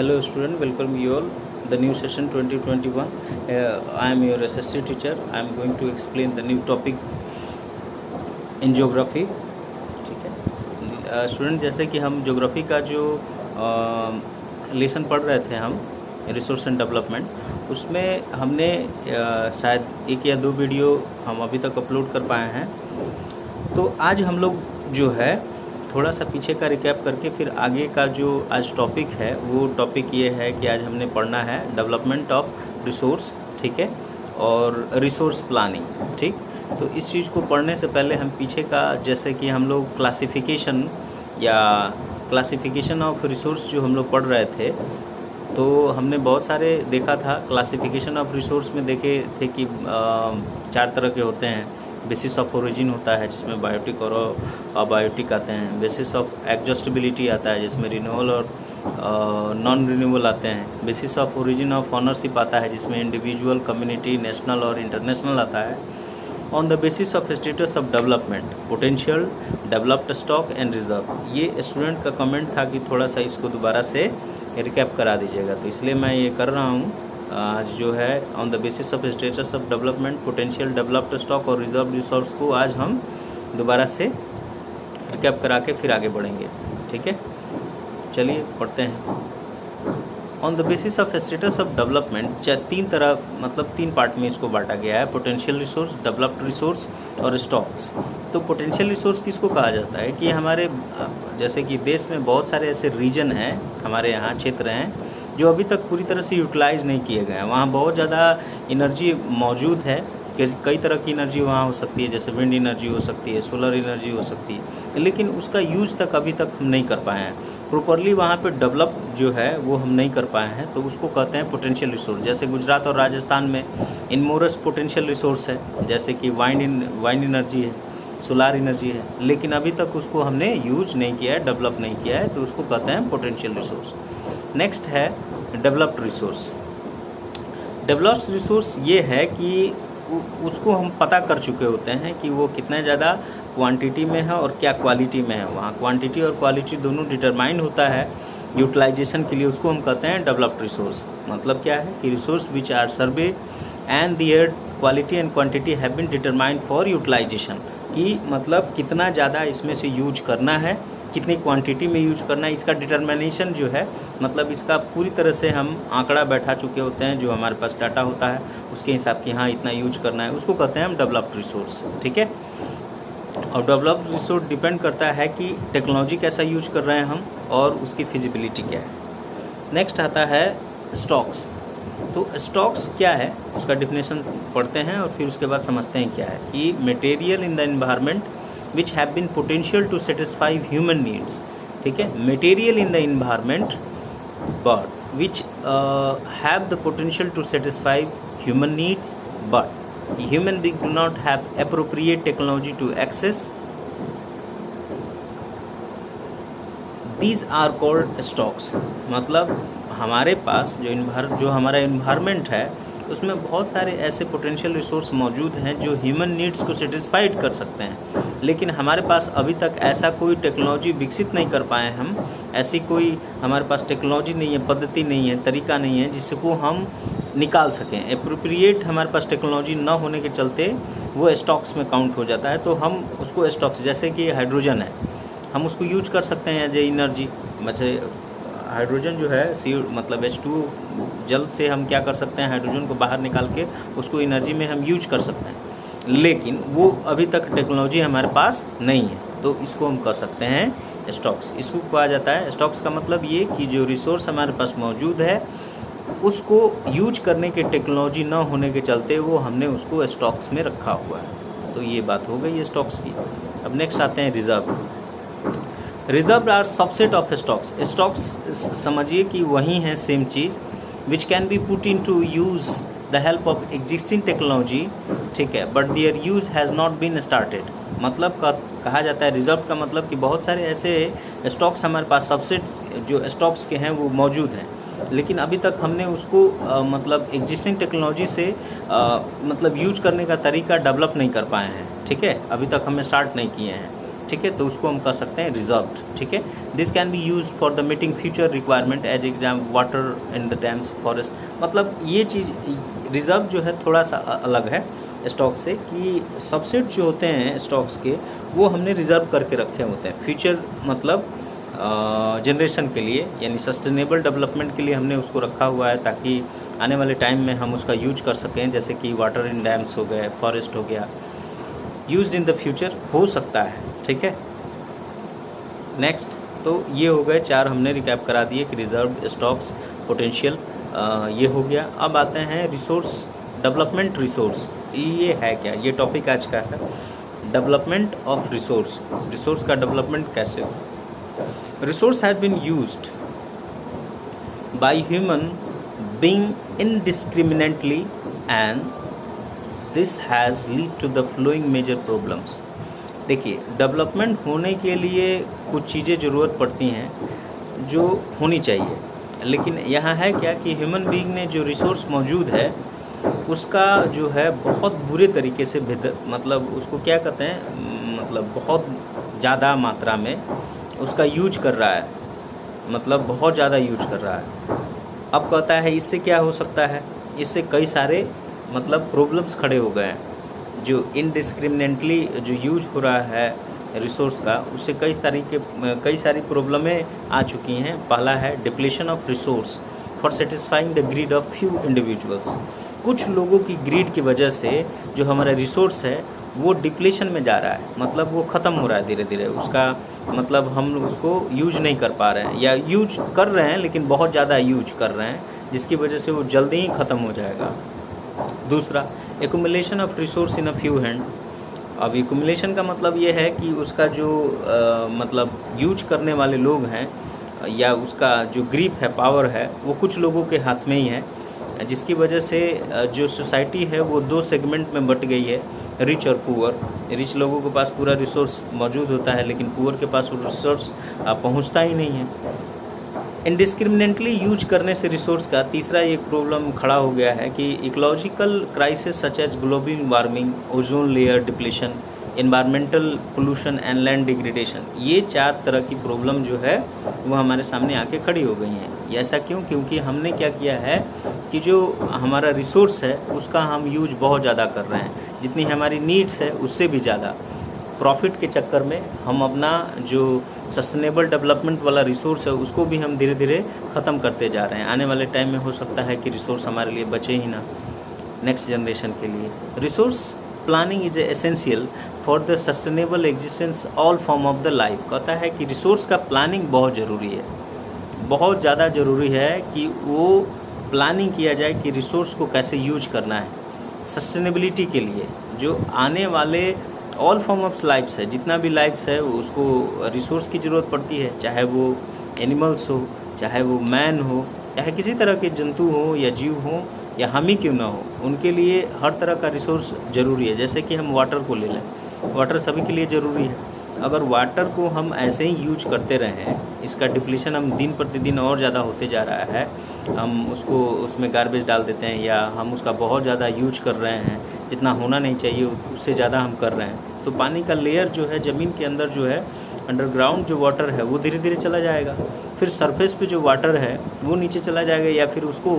Hello student, welcome you all. The new session 2021. I am your SSC teacher. I am going to explain the new topic in geography. ठीक है student, जैसे कि हम geography का जो lesson पढ़ रहे थे हम रिसोर्स एंड डेवलपमेंट, उसमें हमने शायद एक या दो वीडियो हम अभी तक अपलोड कर पाए हैं। तो आज हम लोग जो है थोड़ा सा पीछे का रिकैप करके फिर आगे का जो आज टॉपिक है वो टॉपिक ये है कि आज हमने पढ़ना है डेवलपमेंट ऑफ रिसोर्स, ठीक है, और रिसोर्स प्लानिंग। ठीक, तो इस चीज़ को पढ़ने से पहले हम पीछे का, जैसे कि हम लोग क्लासिफिकेशन ऑफ रिसोर्स जो हम लोग पढ़ रहे थे, तो हमने बहुत सारे देखा था। क्लासिफिकेशन ऑफ रिसोर्स में देखे थे कि 4 तरह के होते हैं। बेसिस ऑफ ओरिजिन होता है जिसमें बायोटिक और अबायोटिक आते हैं। बेसिस ऑफ एडजस्टेबिलिटी आता है जिसमें रिन्यूअल और नॉन रिन्यूअल आते हैं। Basis of origin of ownership आता है जिसमें इंडिविजुअल, कम्युनिटी, नेशनल और इंटरनेशनल आता है। On the basis of status of development, potential, developed stock and reserve. ये स्टूडेंट का कमेंट था कि थोड़ा सा इसको दोबारा से रिकैप करा दीजिएगा, तो इसलिए मैं ये कर रहा हूँ। आज जो है on the basis of status of development, potential, developed stock और रिजर्व रिसोर्स को आज हम दोबारा से रिकैप करा के फिर आगे बढ़ेंगे। ठीक है, चलिए पढ़ते हैं। On the basis of status of development, 3 part में इसको बांटा गया है। पोटेंशियल रिसोर्स, डेवलप्ड रिसोर्स और स्टॉक्स। तो पोटेंशियल रिसोर्स किसको कहा जाता है कि हमारे जैसे कि देश में बहुत सारे ऐसे रीजन हैं, हमारे यहाँ क्षेत्र हैं जो अभी तक पूरी तरह से यूटिलाइज नहीं किए गए हैं। वहाँ बहुत ज़्यादा एनर्जी मौजूद है, कई तरह की एनर्जी वहाँ हो सकती है, जैसे विंड एनर्जी हो सकती है, सोलर एनर्जी हो सकती है, लेकिन उसका यूज़ तक अभी तक हम नहीं कर पाए हैं प्रॉपरली। वहाँ पे डेवलप जो है वो हम नहीं कर पाए हैं, तो उसको कहते हैं पोटेंशियल रिसोर्स। जैसे गुजरात और राजस्थान में इनमोरस पोटेंशियल रिसोर्स है, जैसे कि वाइंड एनर्जी है, सोलार एनर्जी है, लेकिन अभी तक उसको हमने यूज नहीं किया है, डेवलप नहीं किया है, तो उसको कहते हैं पोटेंशियल रिसोर्स। नेक्स्ट है डेवलप्ड रिसोर्स। डेवलप्ड रिसोर्स ये है कि उसको हम पता कर चुके होते हैं कि वो कितना ज़्यादा क्वांटिटी में है और क्या क्वालिटी में है। वहाँ क्वांटिटी और क्वालिटी दोनों डिटरमाइन होता है यूटिलाइजेशन के लिए, उसको हम कहते हैं डेवलप्ड रिसोर्स। मतलब क्या है कि resource which are survey and their quality and quantity have been determined for utilization, कि मतलब कितना ज़्यादा इसमें से यूज करना है, कितनी क्वांटिटी में यूज करना है, इसका डिटर्मिनेशन जो है, मतलब इसका पूरी तरह से हम आंकड़ा बैठा चुके होते हैं। जो हमारे पास डाटा होता है उसके हिसाब की हाँ इतना यूज करना है, उसको कहते हैं हम डेवलप्ड रिसोर्स। ठीक है, और डेवलप्ड रिसोर्स डिपेंड करता है कि टेक्नोलॉजी कैसा यूज कर रहे हैं हम और उसकी फिजिबिलिटी क्या है। नेक्स्ट आता है स्टॉक्स। तो स्टॉक्स क्या है उसका डिफिनेशन पढ़ते हैं और फिर उसके बाद समझते हैं क्या है। कि material in the environment which have been potential to satisfy human needs। ठीक है, material in the environment but which have the potential to satisfy human needs but human beings do not have appropriate technology to access, these are called stocks। मतलब हमारे पास जो हमारा environment है उसमें बहुत सारे ऐसे पोटेंशियल रिसोर्स मौजूद हैं जो ह्यूमन नीड्स को सेटिस्फाइड कर सकते हैं, लेकिन हमारे पास अभी तक ऐसा कोई टेक्नोलॉजी विकसित नहीं कर पाए हम। ऐसी कोई हमारे पास टेक्नोलॉजी नहीं है, पद्धति नहीं है, तरीका नहीं है जिसको हम निकाल सकें। एप्रोप्रिएट हमारे पास टेक्नोलॉजी न होने के चलते वो स्टॉक्स में काउंट हो जाता है। तो हम उसको स्टॉक्स, जैसे कि हाइड्रोजन है, हम उसको यूज कर सकते हैं एज ए एनर्जी। वैसे हाइड्रोजन जो है मतलब H2 जल से हम क्या कर सकते हैं, हाइड्रोजन को बाहर निकाल के उसको एनर्जी में हम यूज कर सकते हैं, लेकिन वो अभी तक टेक्नोलॉजी हमारे पास नहीं है, तो इसको हम कह सकते हैं स्टॉक्स। इसको कहा जाता है स्टॉक्स का मतलब ये कि जो रिसोर्स हमारे पास मौजूद है उसको यूज करने की टेक्नोलॉजी न होने के चलते वो हमने उसको स्टॉक्स में रखा हुआ है। तो ये बात हो गई स्टॉक्स की। अब नेक्स्ट आते हैं reserve. Reserve are subset of stocks. Stocks समझिए कि वही हैं सेम चीज़, which can be put in to use the help of existing technology. ठीक है, but their use has not been started. मतलब कहा जाता है रिजर्व का मतलब कि बहुत सारे ऐसे स्टॉक्स हमारे पास, सबसेट जो स्टॉक्स के हैं वो मौजूद हैं, लेकिन अभी तक हमने उसको मतलब एग्जिस्टिंग टेक्नोलॉजी से मतलब यूज करने का तरीका डेवलप नहीं कर पाए हैं। ठीक है, अभी तक हमें स्टार्ट नहीं किए हैं। ठीक है, तो उसको हम कह सकते हैं रिजर्व्ड, ठीक है। This can be use for the meeting future requirement as exam water in the dams forest. मतलब ये चीज़ रिजर्व जो है थोड़ा सा अलग है स्टॉक से, कि सबसेट जो होते हैं स्टॉक्स के वो हमने रिजर्व करके रखे होते हैं फ्यूचर मतलब जनरेशन के लिए, यानी सस्टेनेबल डेवलपमेंट के लिए हमने उसको रखा हुआ है, ताकि आने वाले टाइम में हम उसका यूज कर सकें। जैसे कि वाटर इन डैम्स हो गए, फॉरेस्ट हो गया, यूज्ड इन द फ्यूचर हो सकता है, ठीक है। नेक्स्ट, तो ये हो गए 4 हमने रिकैप करा दिए कि रिजर्व, स्टॉक्स, पोटेंशियल, ये हो गया। अब आते हैं रिसोर्स डेवलपमेंट। रिसोर्स ये है क्या, ये टॉपिक आज का है, डेवलपमेंट ऑफ रिसोर्स। रिसोर्स का डेवलपमेंट कैसे हो। Resource have been used by human being indiscriminately and this has lead to the flowing major problems. देखिए, डेवलपमेंट होने के लिए कुछ चीज़ें ज़रूरत पड़ती हैं जो होनी चाहिए, लेकिन यहाँ है क्या कि ह्यूमन बीइंग ने जो रिसोर्स मौजूद है उसका जो है बहुत बुरे तरीके से मतलब उसको क्या कहते हैं, मतलब बहुत ज़्यादा मात्रा में उसका यूज कर रहा है, मतलब बहुत ज़्यादा यूज कर रहा है। अब कहता है इससे क्या हो सकता है, इससे कई सारे मतलब प्रॉब्लम्स खड़े हो गए हैं। जो इनडिस्क्रिमिनेटली जो यूज हो रहा है रिसोर्स का, उससे कई सारी प्रॉब्लमें आ चुकी हैं। पहला है depletion of resource for satisfying the greed of few individuals. कुछ लोगों की ग्रीड की वजह से जो हमारा रिसोर्स है वो डिप्लीशन में जा रहा है, मतलब वो ख़त्म हो रहा है धीरे धीरे, उसका मतलब हम उसको यूज नहीं कर पा रहे हैं, या यूज कर रहे हैं लेकिन बहुत ज़्यादा यूज कर रहे हैं, जिसकी वजह से वो जल्दी ही ख़त्म हो जाएगा। दूसरा, accumulation of resource in a few hand. अब एक्युमुलेशन का मतलब ये है कि उसका जो मतलब यूज करने वाले लोग हैं, या उसका जो ग्रिप है, पावर है, वो कुछ लोगों के हाथ में ही है, जिसकी वजह से जो सोसाइटी है वो 2 सेगमेंट में बट गई है, रिच और पुअर। रिच लोगों के पास पूरा रिसोर्स मौजूद होता है, लेकिन पुअर के पास वो रिसोर्स पहुंचता ही नहीं है। इंडिस्क्रिमिनेटली यूज करने से रिसोर्स का तीसरा एक प्रॉब्लम खड़ा हो गया है कि ecological crisis such as global warming, ozone layer depletion, environmental pollution and land degradation. ये 4 तरह की प्रॉब्लम जो है वो हमारे सामने आके खड़ी हो गई हैं। ऐसा क्यों? क्योंकि हमने क्या किया है कि जो हमारा रिसोर्स है उसका हम यूज बहुत ज़्यादा कर रहे हैं, जितनी हमारी नीड्स है उससे भी ज़्यादा। प्रॉफिट के चक्कर में हम अपना जो सस्टेनेबल डेवलपमेंट वाला रिसोर्स है उसको भी हम धीरे धीरे ख़त्म करते जा रहे हैं। आने वाले टाइम में हो सकता है कि रिसोर्स हमारे लिए बचे ही ना नेक्स्ट जनरेशन के लिए। Resource planning is essential for the sustainable existence all form of the life. कहता है कि रिसोर्स का प्लानिंग बहुत ज़रूरी है, बहुत ज़्यादा ज़रूरी है कि वो प्लानिंग किया जाए कि रिसोर्स को कैसे यूज करना है सस्टेनेबिलिटी के लिए। जो आने वाले ऑल फॉर्म ऑफ लाइफ्स है, जितना भी लाइफ्स है उसको रिसोर्स की ज़रूरत पड़ती है, चाहे वो एनिमल्स हो, चाहे वो मैन हो, चाहे किसी तरह के जंतु हो या जीव हो, या हम ही क्यों ना हो, उनके लिए हर तरह का रिसोर्स ज़रूरी है। जैसे कि हम वाटर को ले लें, वाटर सभी के लिए ज़रूरी है। अगर वाटर को हम ऐसे ही यूज करते रहें, इसका डिप्लीशन हम दिन प्रतिदिन और ज़्यादा होते जा रहा है, हम उसको उसमें गार्बेज डाल देते हैं, या हम उसका बहुत ज़्यादा यूज कर रहे हैं, जितना होना नहीं चाहिए उससे ज़्यादा हम कर रहे हैं, तो पानी का लेयर जो है ज़मीन के अंदर जो है अंडरग्राउंड जो वाटर है वो धीरे धीरे चला जाएगा, फिर सरफेस पे जो वाटर है वो नीचे चला जाएगा, या फिर उसको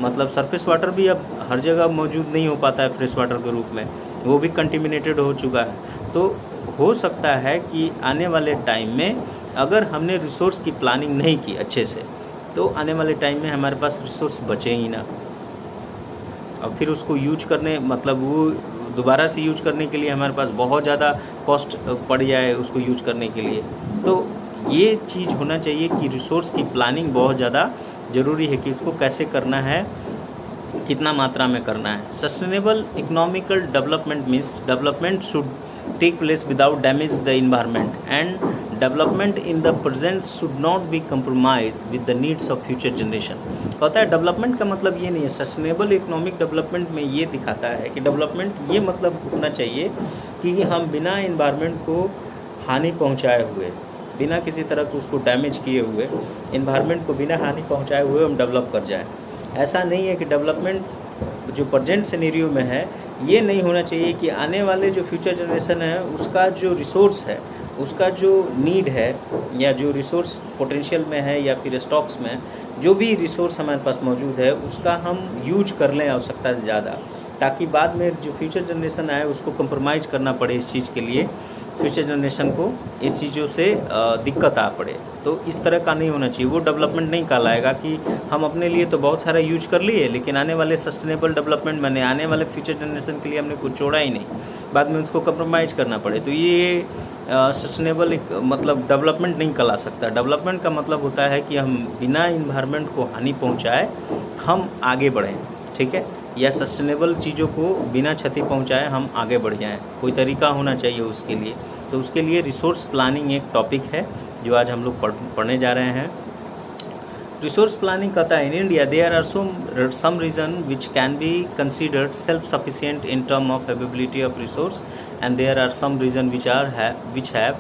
मतलब सरफेस वाटर भी अब हर जगह मौजूद नहीं हो पाता है फ्रेश वाटर के रूप में, वो भी कंटेमिनेटेड हो चुका है। तो हो सकता है कि आने वाले टाइम में अगर हमने रिसोर्स की प्लानिंग नहीं की अच्छे से, तो आने वाले टाइम में हमारे पास रिसोर्स बचे ही ना, और फिर उसको यूज करने मतलब वो दोबारा से यूज करने के लिए हमारे पास बहुत ज़्यादा कॉस्ट पड़ जाए उसको यूज करने के लिए। तो ये चीज़ होना चाहिए कि रिसोर्स की प्लानिंग बहुत ज़्यादा ज़रूरी है कि उसको कैसे करना है, कितना मात्रा में करना है। Sustainable economical development means development should take place without damage the environment, and development in the present should not be compromise with the needs of future generation. कहता है डेवलपमेंट का मतलब ये नहीं है, सस्टेनेबल इकोनॉमिक डेवलपमेंट में ये दिखाता है कि डेवलपमेंट ये मतलब होना चाहिए कि हम बिना इन्वायरमेंट को हानि पहुँचाए हुए, बिना किसी तरह को उसको डैमेज किए हुए, इन्वायरमेंट को बिना हानि पहुँचाए हुए हम डेवलप कर जाएँ। ऐसा नहीं है कि डेवलपमेंट जो प्रेजेंट सिनेरियो में है ये नहीं होना चाहिए कि आने वाले जो फ्यूचर जनरेशन है उसका जो रिसोर्स है, उसका जो नीड है या जो रिसोर्स पोटेंशियल में है या फिर स्टॉक्स में जो भी रिसोर्स हमारे पास मौजूद है उसका हम यूज कर लें आवश्यकता से ज़्यादा, ताकि बाद में जो फ्यूचर जनरेशन आए उसको कंप्रोमाइज़ करना पड़े इस चीज़ के लिए, फ्यूचर जनरेशन को इस चीज़ों से दिक्कत आ पड़े। तो इस तरह का नहीं होना चाहिए, वो डेवलपमेंट नहीं कहलाएगा कि हम अपने लिए तो बहुत सारा यूज कर लिए लेकिन आने वाले सस्टेनेबल डेवलपमेंट में आने वाले फ्यूचर जनरेशन के लिए हमने कुछ छोड़ा ही नहीं, बाद में उसको कंप्रोमाइज़ करना पड़े। तो ये सस्टेनेबल मतलब डेवलपमेंट नहीं कहला सकता। डेवलपमेंट का मतलब होता है कि हम बिना इन्वायरमेंट को हानि पहुँचाए हम आगे बढ़ें, ठीक है, या सस्टेनेबल चीज़ों को बिना क्षति पहुंचाए हम आगे बढ़ जाएं, कोई तरीका होना चाहिए उसके लिए। तो उसके लिए रिसोर्स प्लानिंग एक टॉपिक है जो आज हम लोग पढ़ने जा रहे हैं। रिसोर्स प्लानिंग कहता है in India there are some region which can be considered self sufficient in term of availability of resource and there are some region which have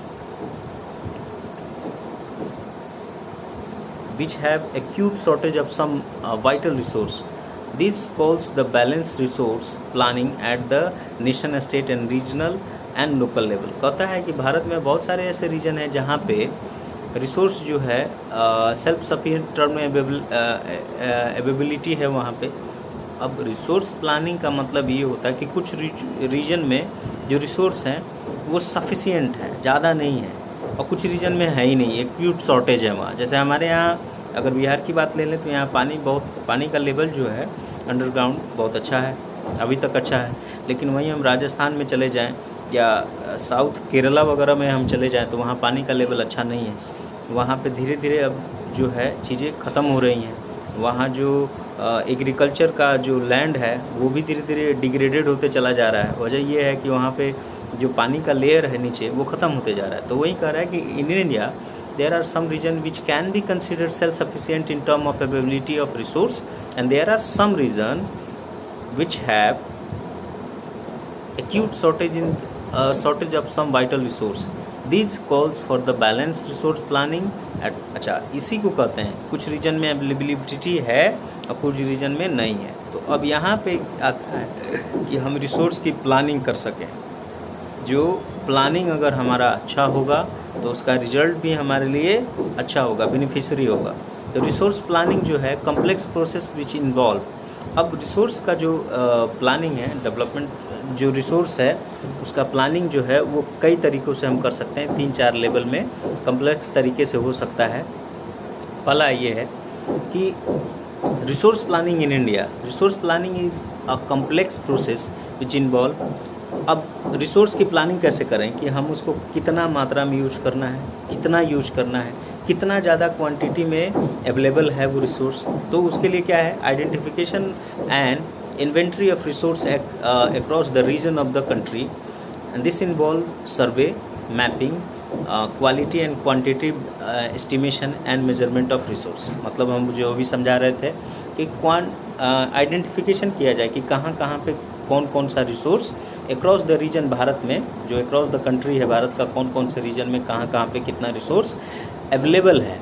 acute shortage of some vital resource. This calls the balanced resource planning at the nation, state and regional and local level. कहता है कि भारत में बहुत सारे ऐसे reason हैं जहाँ पे रिसोर्स जो है सेल्फ सफिशिएंट टर्म में अवेलेबिलिटी है वहाँ पे। अब रिसोर्स प्लानिंग का मतलब ये होता है कि कुछ रीजन में जो रिसोर्स हैं वो सफिशिएंट है, ज़्यादा नहीं है, और कुछ रीजन में है ही नहीं, एक्यूट शॉर्टेज है वहाँ। जैसे हमारे यहाँ अगर बिहार की बात ले लें तो यहाँ पानी का लेवल जो है अंडरग्राउंड बहुत अच्छा है, अभी तक अच्छा है। लेकिन वहीं हम राजस्थान में चले जाएं या साउथ केरला वगैरह में हम चले जाएं तो वहाँ पानी का लेवल अच्छा नहीं है। वहाँ पे धीरे धीरे अब जो है चीज़ें ख़त्म हो रही हैं। वहाँ जो एग्रीकल्चर का जो लैंड है वो भी धीरे धीरे डिग्रेडेड होते चला जा रहा है। वजह ये है कि वहाँ पे जो पानी का लेयर है नीचे वो ख़त्म होते जा रहा है। तो वही कह रहा है कि in India there are some region which can be considered self-sufficient in term of availability of resource and there are some region which have acute shortage of some vital resource. These calls for the balanced resource planning at अच्छा इसी को कहते हैं कुछ reason में availability है और कुछ रीजन में नहीं है। तो अब यहाँ पे आता है कि हम रिसोर्स की प्लानिंग कर सकें। जो प्लानिंग अगर हमारा अच्छा होगा तो उसका रिजल्ट भी हमारे लिए अच्छा होगा, बेनिफिशियरी होगा। तो रिसोर्स प्लानिंग जो है कॉम्प्लेक्स प्रोसेस विच इन्वॉल्व, अब रिसोर्स का जो प्लानिंग है, डेवलपमेंट जो रिसोर्स है उसका प्लानिंग जो है वो कई तरीक़ों से हम कर सकते हैं, 3-4 लेवल में कॉम्प्लेक्स तरीके से हो सकता है। पहला ये है कि resource planning in India, resource planning is a complex process which involve. अब रिसोर्स की प्लानिंग कैसे करें कि हम उसको कितना मात्रा में यूज करना है, कितना यूज करना है, कितना ज़्यादा क्वांटिटी में अवेलेबल है वो रिसोर्स। तो उसके लिए क्या है, identification and inventory of resource across the region of the country and this involve survey, mapping, quality and quantity estimation and measurement of resource. मतलब हम जो भी समझा रहे थे कि आइडेंटिफिकेशन किया जाए कि कहाँ कहाँ पे कौन कौन सा resource across the region, Bharat में जो अक्रॉस द कंट्री है भारत का, कौन कौन से रीजन में कहाँ कहाँ पे कितना रिसोर्स अवेलेबल है,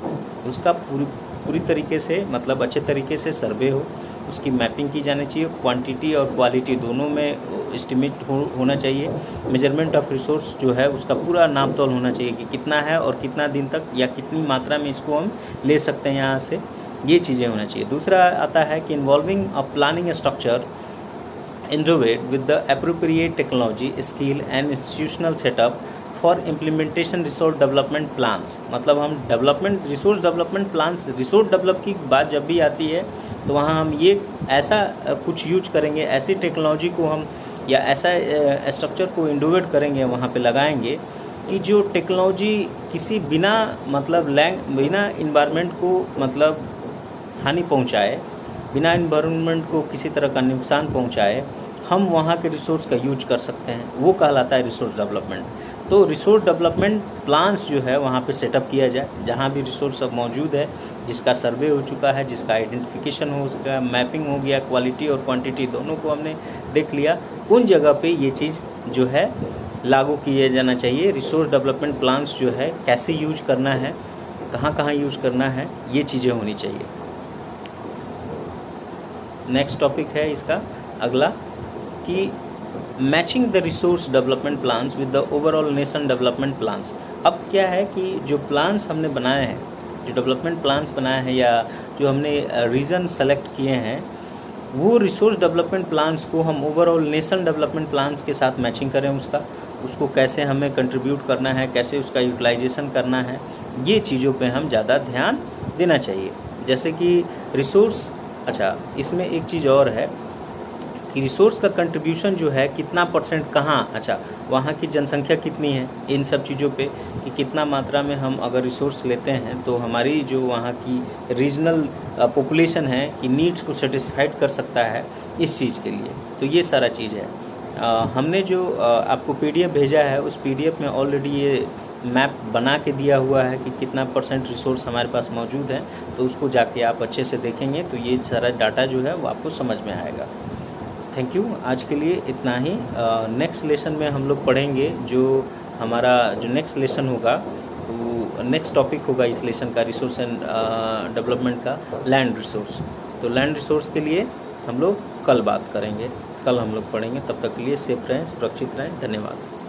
उसका पूरी तरीके से मतलब अच्छे तरीके से सर्वे हो, उसकी मैपिंग की जानी चाहिए। क्वांटिटी और क्वालिटी दोनों में एस्टिमेट होना चाहिए। मेजरमेंट ऑफ रिसोर्स जो है उसका पूरा नाप तोल होना चाहिए कि कितना है और कितना दिन तक या कितनी मात्रा में इसको हम ले सकते हैं यहाँ से, ये चीज़ें होना चाहिए। दूसरा आता है कि involving a planning structure innovate with the appropriate technology, skill and institutional setup for implementation resource development plans। मतलब हम resource development plans, resource develop की बात जब भी आती है तो वहाँ हम ये ऐसा कुछ यूज करेंगे, ऐसी टेक्नोलॉजी को हम या ऐसा स्ट्रक्चर को इनोवेट करेंगे, वहाँ पे लगाएंगे कि जो टेक्नोलॉजी किसी बिना इन्वायरमेंट को मतलब हानि पहुँचाए, बिना इन्वायरमेंट को किसी तरह का नुकसान पहुंचाए, हम वहाँ के रिसोर्स का यूज कर सकते हैं, वो कहलाता है रिसोर्स डेवलपमेंट। तो रिसोर्स डेवलपमेंट प्लान्स जो है वहाँ पे सेटअप किया जाए, जहाँ भी रिसोर्स सब मौजूद है, जिसका सर्वे हो चुका है, जिसका आइडेंटिफिकेशन हो, उसका मैपिंग हो गया, क्वालिटी और क्वांटिटी दोनों को हमने देख लिया, उन जगह पे ये चीज़ जो है लागू किया जाना चाहिए। रिसोर्स डेवलपमेंट प्लान्स जो है कैसे यूज करना है, कहाँ कहाँ यूज करना है, ये चीज़ें होनी चाहिए। नेक्स्ट टॉपिक है इसका अगला कि matching the resource development plans with the overall nation development plans. अब क्या है कि जो प्लान्स हमने बनाए हैं, जो डेवलपमेंट प्लान्स बनाए हैं या जो हमने रीजन सेलेक्ट किए हैं, वो रिसोर्स डेवलपमेंट प्लान्स को हम ओवरऑल नेशन डेवलपमेंट प्लान्स के साथ मैचिंग करें, उसको कैसे हमें कंट्रीब्यूट करना है, कैसे उसका यूटिलाइजेशन करना है, ये चीज़ों पे हम ज़्यादा ध्यान देना चाहिए। जैसे कि रिसोर्स, अच्छा इसमें एक चीज़ और है कि रिसोर्स का कंट्रीब्यूशन जो है कितना परसेंट कहाँ, अच्छा वहाँ की जनसंख्या कितनी है, इन सब चीज़ों पे कि कितना मात्रा में हम अगर रिसोर्स लेते हैं तो हमारी जो वहाँ की रीजनल पॉपुलेशन है कि नीड्स को सेटिस्फाइड कर सकता है इस चीज़ के लिए। तो ये सारा चीज़ है। हमने जो आपको PDF भेजा है, उस PDF में ऑलरेडी ये मैप बना के दिया हुआ है कि कितना परसेंट रिसोर्स हमारे पास मौजूद है, तो उसको जाके आप अच्छे से देखेंगे तो ये सारा डाटा जो है वो आपको समझ में आएगा। थैंक यू, आज के लिए इतना ही। नेक्स्ट लेसन में हम लोग पढ़ेंगे जो हमारा जो नेक्स्ट लेसन होगा, तो नेक्स्ट टॉपिक होगा इस लेसन का रिसोर्स एंड डेवलपमेंट का लैंड रिसोर्स। तो लैंड रिसोर्स के लिए हम लोग कल बात करेंगे, कल हम लोग पढ़ेंगे। तब तक के लिए सेफ रहें, सुरक्षित रहें। धन्यवाद।